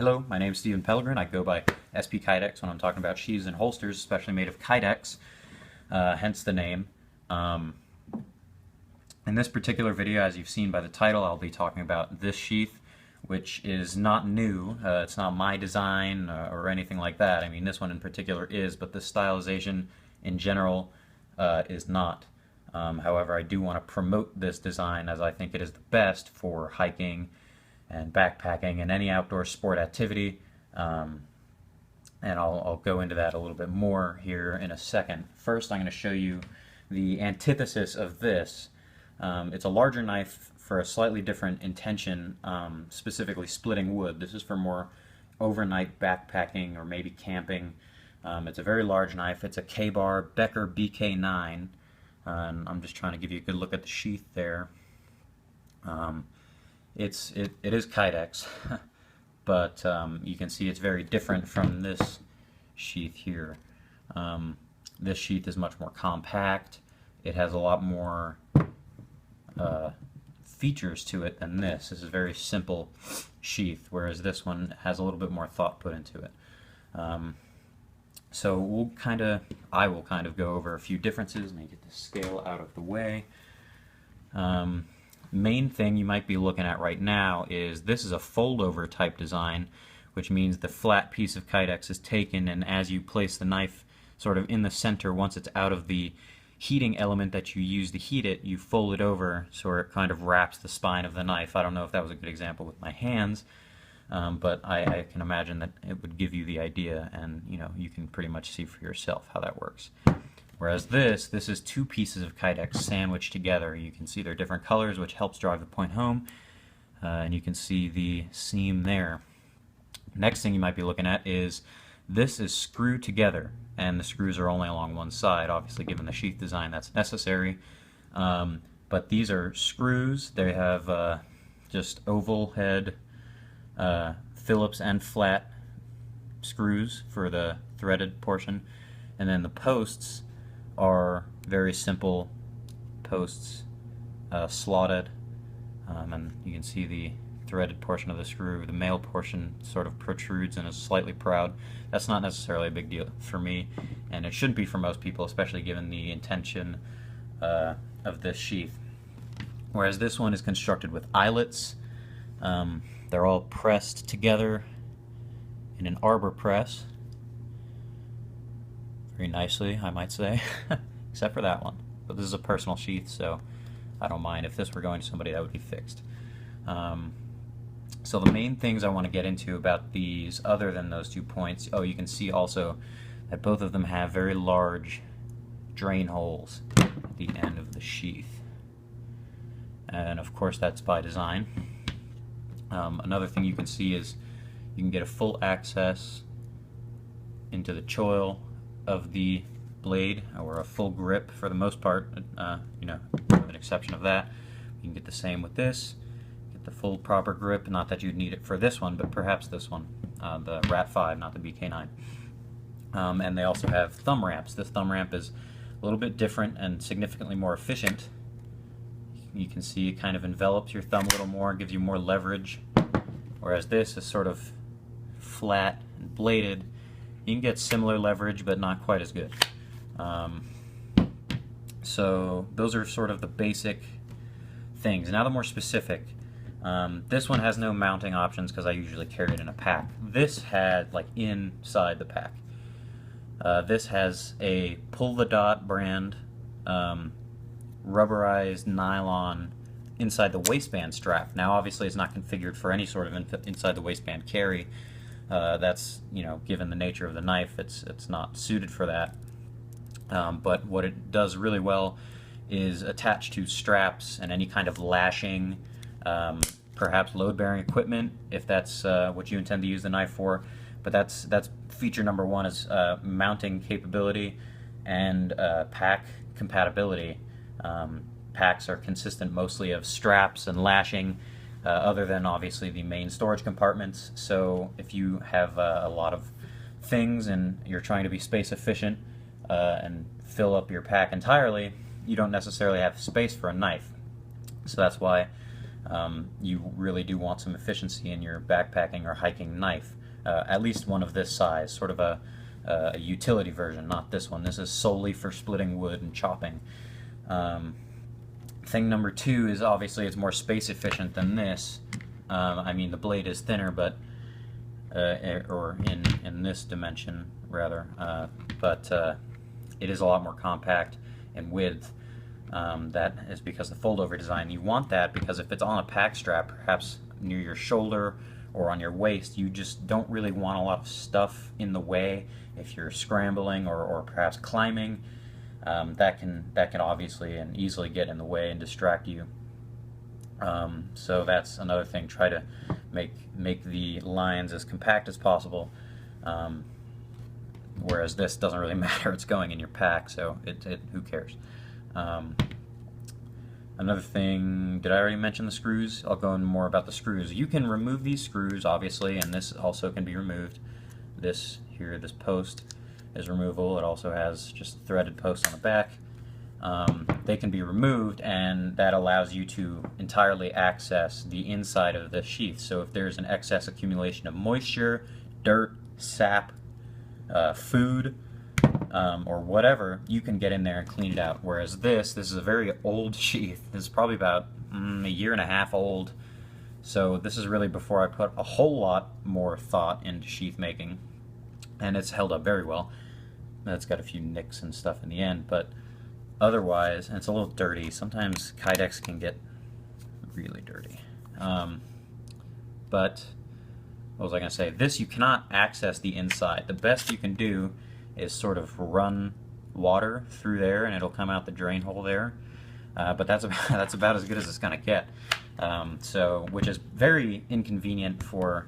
Hello, my name is Stephen Pellegrin. I go by SP Kydex when I'm talking about sheaths and holsters, especially made of Kydex, hence the name. In this particular video, as you've seen by the title, I'll be talking about this sheath, which is not new. It's not my design or anything like that. I mean, this one in particular is, but the stylization in general is not. However, I do want to promote this design as I think it is the best for hiking and backpacking and any outdoor sport activity, and I'll go into that a little bit more here in a second. First, I'm going to show you the antithesis of this. It's a larger knife for a slightly different intention, specifically splitting wood. This is for more overnight backpacking or maybe camping. It's a very large knife. It's a K-bar Becker BK9, and I'm just trying to give you a good look at the sheath there. It is Kydex, but you can see it's very different from this sheath here. This sheath is much more compact. It has a lot more features to it than this. This is a very simple sheath, whereas this one has a little bit more thought put into it. So I will kind of go over a few differences. Let me get the scale out of the way. Main thing you might be looking at right now is this is a fold-over type design, which means the flat piece of Kydex is taken, and as you place the knife sort of in the center, once it's out of the heating element that you use to heat it, you fold it over so it kind of wraps the spine of the knife. I don't know if that was a good example with my hands, but I can imagine that it would give you the idea, and you can pretty much see for yourself how that works. Whereas this is two pieces of Kydex sandwiched together. You can see they're different colors, which helps drive the point home, and you can see the seam there. Next thing you might be looking at is this is screwed together, and the screws are only along one side. Obviously, given the sheath design, that's necessary. But these are screws. They have just oval head Phillips and flat screws for the threaded portion, and then the posts are very simple posts, slotted, and you can see the threaded portion of the screw. The male portion sort of protrudes and is slightly proud. That's not necessarily a big deal for me, and it shouldn't be for most people, especially given the intention of this sheath. Whereas this one is constructed with eyelets. They're all pressed together in an arbor press. Very nicely, I might say, except for that one. But this is a personal sheath, so I don't mind. If this were going to somebody, that would be fixed. So the main things I want to get into about these, other than those 2 points, you can see also that both of them have very large drain holes at the end of the sheath. And of course that's by design. Another thing you can see is you can get a full access into the choil of the blade, or a full grip for the most part, with an exception of that. You can get the same with this, get the full proper grip, not that you'd need it for this one, but perhaps this one, the Rat 5, not the BK9. And they also have thumb ramps. This thumb ramp is a little bit different and significantly more efficient. You can see it kind of envelops your thumb a little more, gives you more leverage, whereas this is sort of flat and bladed. You can get similar leverage, but not quite as good. So those are sort of the basic things. Now the more specific. This one has no mounting options because I usually carry it in a pack. This had, like, inside the pack. This has a Pull the Dot brand rubberized nylon inside the waistband strap. Now obviously it's not configured for any sort of inside the waistband carry. That's, given the nature of the knife, it's not suited for that. But what it does really well is attach to straps and any kind of lashing, perhaps load-bearing equipment, if that's what you intend to use the knife for. But that's feature number one, is mounting capability and pack compatibility. Packs are consistent mostly of straps and lashing, other than obviously the main storage compartments. So if you have a lot of things and you're trying to be space efficient and fill up your pack entirely, you don't necessarily have space for a knife. So that's why You really do want some efficiency in your backpacking or hiking knife. At least one of this size, sort of a utility version, not this one. This is solely for splitting wood and chopping. Thing number two is obviously it's more space efficient than this. I mean, the blade is thinner, but or in this dimension rather, but it is a lot more compact in width. That is because of the fold-over design. You want that because if it's on a pack strap, perhaps near your shoulder or on your waist, you just don't really want a lot of stuff in the way if you're scrambling or perhaps climbing. That can obviously and easily get in the way and distract you. So that's another thing. Try to make the lines as compact as possible. Whereas this doesn't really matter. It's going in your pack, so who cares? Another thing, did I already mention the screws? I'll go into more about the screws. You can remove these screws, obviously, and this also can be removed. This here, this post is removable. It also has just a threaded post on the back. They can be removed, and that allows you to entirely access the inside of the sheath. So if there's an excess accumulation of moisture, dirt, sap, food, or whatever, you can get in there and clean it out. Whereas this is a very old sheath. This is probably about a year and a half old. So this is really before I put a whole lot more thought into sheath making. And it's held up very well. It's got a few nicks and stuff in the end, but otherwise, and it's a little dirty. Sometimes Kydex can get really dirty. But what was I going to say? This, you cannot access the inside. The best you can do is sort of run water through there, and it'll come out the drain hole there. But that's about as good as it's going to get. Which is very inconvenient for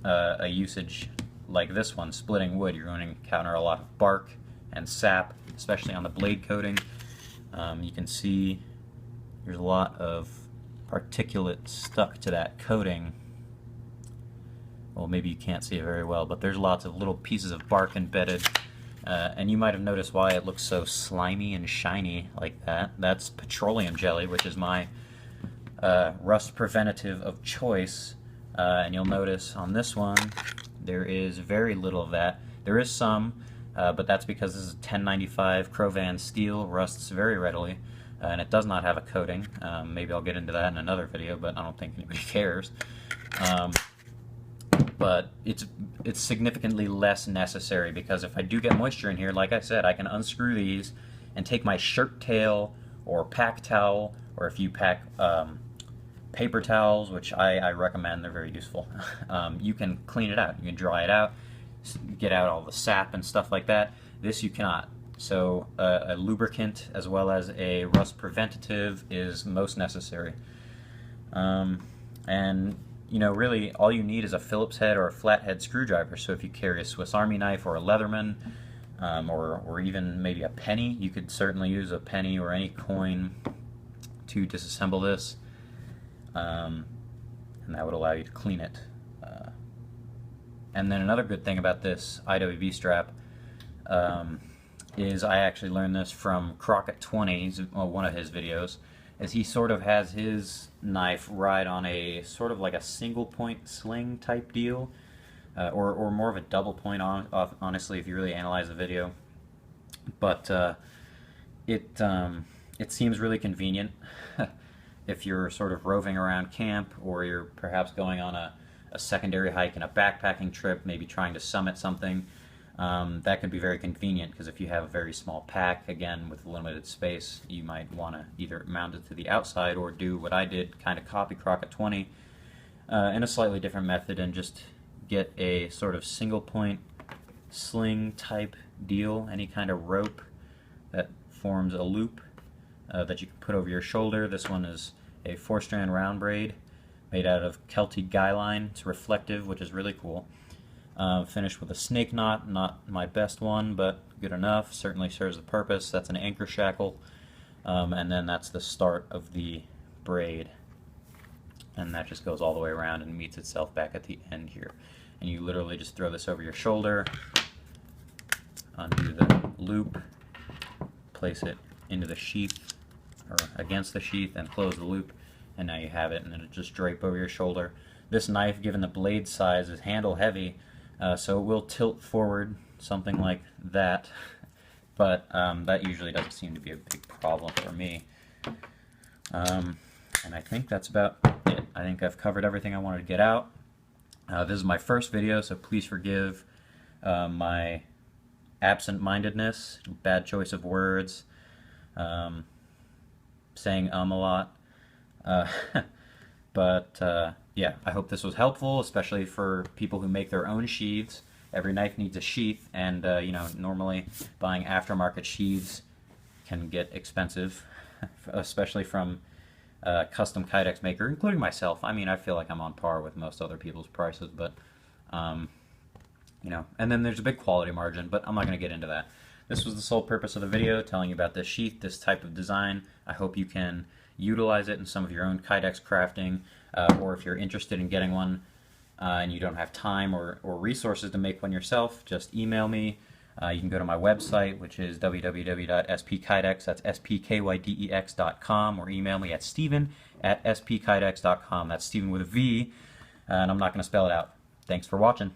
a usage like this one, splitting wood. You're going to encounter a lot of bark and sap, especially on the blade coating. You can see there's a lot of particulate stuck to that coating. Well, maybe you can't see it very well, but there's lots of little pieces of bark embedded. And you might have noticed why it looks so slimy and shiny like that. That's petroleum jelly, which is my rust preventative of choice. And you'll notice on this one, there is very little of that. There is some, but that's because this is 1095 Crovan steel, rusts very readily, and it does not have a coating. Maybe I'll get into that in another video, but I don't think anybody cares. But it's significantly less necessary, because if I do get moisture in here, like I said, I can unscrew these and take my shirt tail or pack towel, or if you pack paper towels, which I recommend, they're very useful. You can clean it out, you can dry it out, get out all the sap and stuff like that. This you cannot. So a lubricant as well as a rust preventative is most necessary. And you know, really all you need is a Phillips head or a flathead screwdriver. So if you carry a Swiss Army knife or a Leatherman, or even maybe a penny, you could certainly use a penny or any coin to disassemble this. And that would allow you to clean it. And then another good thing about this IWB strap is I actually learned this from Crockett20, one of his videos, is he sort of has his knife ride on a sort of like a single point sling type deal, or more of a double point, honestly, if you really analyze the video. But it seems really convenient if you're sort of roving around camp, or you're perhaps going on a secondary hike in a backpacking trip, maybe trying to summit something. That could be very convenient, because if you have a very small pack, again with limited space, you might want to either mount it to the outside or do what I did, kind of copy Crockett20 in a slightly different method, and just get a sort of single point sling type deal, any kind of rope that forms a loop that you can put over your shoulder. This one is a 4-strand round braid made out of Celtic guy line. It's reflective, which is really cool. Finished with a snake knot, not my best one, but good enough, certainly serves the purpose. That's an anchor shackle, and then that's the start of the braid, and that just goes all the way around and meets itself back at the end here. And you literally just throw this over your shoulder, undo the loop, place it into the sheath, or against the sheath, and close the loop, and now you have it, and it'll just drape over your shoulder. This knife, given the blade size, is handle heavy, so it will tilt forward, something like that, but that usually doesn't seem to be a big problem for me. And I think that's about it. I think I've covered everything I wanted to get out. This is my first video, so please forgive my absent-mindedness, bad choice of words, saying a lot. But yeah, I hope this was helpful, especially for people who make their own sheaths. Every knife needs a sheath, and you know, normally buying aftermarket sheaths can get expensive, especially from a custom Kydex maker, including myself. I mean, I feel like I'm on par with most other people's prices, but you know, and then there's a big quality margin, but I'm not going to get into that. This was the sole purpose of the video, telling you about this sheath, this type of design. I hope you can utilize it in some of your own Kydex crafting, or if you're interested in getting one and you don't have time or resources to make one yourself, just email me. You can go to my website, which is www.spkydex, that's spkydex.com, or email me at steven@spkydex.com. That's Steven with a V, and I'm not going to spell it out. Thanks for watching.